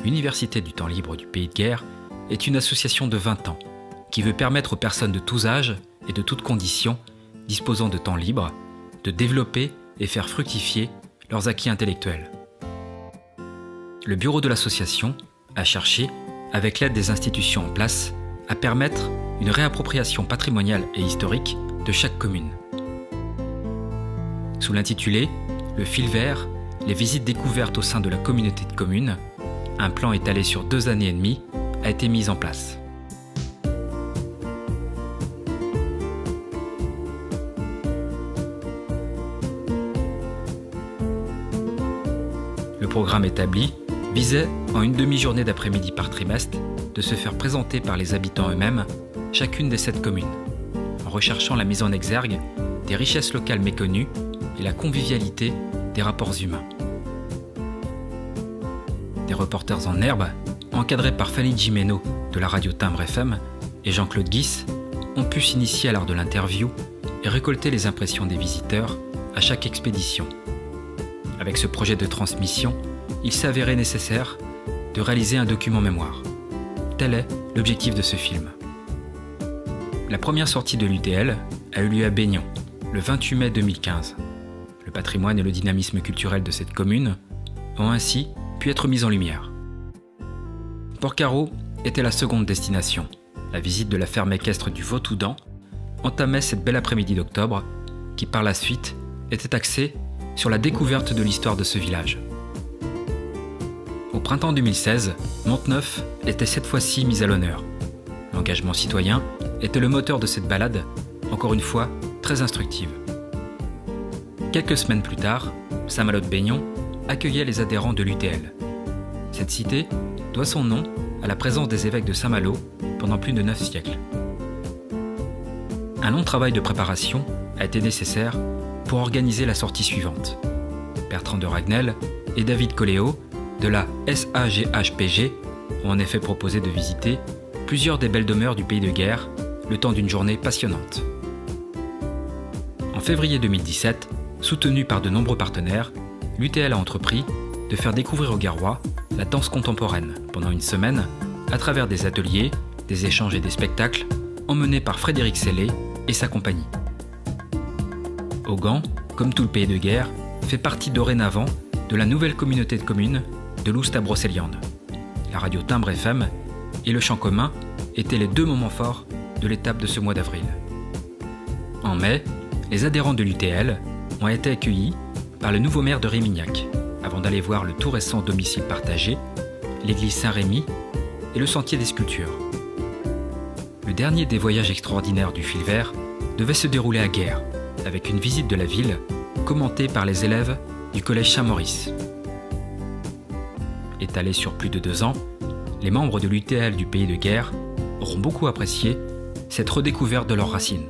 l'Université du temps libre du Pays de Guerre est une association de 20 ans qui veut permettre aux personnes de tous âges et de toutes conditions disposant de temps libre de développer et faire fructifier leurs acquis intellectuels. Le bureau de l'association a cherché, avec l'aide des institutions en place, à permettre une réappropriation patrimoniale et historique de chaque commune. Sous l'intitulé « Le fil vert, les visites découvertes au sein de la communauté de communes », un plan étalé sur 2 années et demie a été mis en place. Le programme établi visait, en une demi-journée d'après-midi par trimestre, de se faire présenter par les habitants eux-mêmes chacune des 7 communes, en recherchant la mise en exergue des richesses locales méconnues et la convivialité des rapports humains. Des reporters en herbe, encadrés par Fanny Gimeno de la radio Timbre FM et Jean-Claude Guis, ont pu s'initier à l'art de l'interview et récolter les impressions des visiteurs à chaque expédition. Avec ce projet de transmission, il s'est avéré nécessaire de réaliser un document mémoire. Tel est l'objectif de ce film. La première sortie de l'UTL a eu lieu à Baignon, le 28 mai 2015. Le patrimoine et le dynamisme culturel de cette commune ont ainsi pu être mis en lumière. Porcaro était la seconde destination. La visite de la ferme équestre du Vautoudans entamait cette belle après-midi d'octobre, qui par la suite était axée sur la découverte de l'histoire de ce village. Au printemps 2016, Monteneuf était cette fois-ci mise à l'honneur. L'engagement citoyen était le moteur de cette balade, encore une fois très instructive. Quelques semaines plus tard, Saint-Malo-de-Baignon accueillait les adhérents de l'UTL. Cette cité doit son nom à la présence des évêques de Saint-Malo pendant plus de 9 siècles. Un long travail de préparation a été nécessaire pour organiser la sortie suivante. Bertrand de Ragnel et David Coléo de la SAGHPG ont en effet proposé de visiter plusieurs des belles demeures du Pays de Guerre le temps d'une journée passionnante. En février 2017, soutenu par de nombreux partenaires, l'UTL a entrepris de faire découvrir aux Guerrois la danse contemporaine pendant une semaine à travers des ateliers, des échanges et des spectacles emmenés par Frédéric Sellé et sa compagnie. Augan, comme tout le Pays de Guerre, fait partie dorénavant de la nouvelle communauté de communes de l'Oust-à-Brocéliande. La radio Timbre FM et le chant commun étaient les 2 moments forts de l'étape de ce mois d'avril. En mai, les adhérents de l'UTL ont été accueillis par le nouveau maire de Rémignac, avant d'aller voir le tout récent domicile partagé, l'église Saint-Rémy et le sentier des sculptures. Le dernier des voyages extraordinaires du fil vert devait se dérouler à Guerre, avec une visite de la ville commentée par les élèves du collège Saint-Maurice. Étalés sur plus de 2 ans, les membres de l'UTL du Pays de Guerre auront beaucoup apprécié cette redécouverte de leurs racines.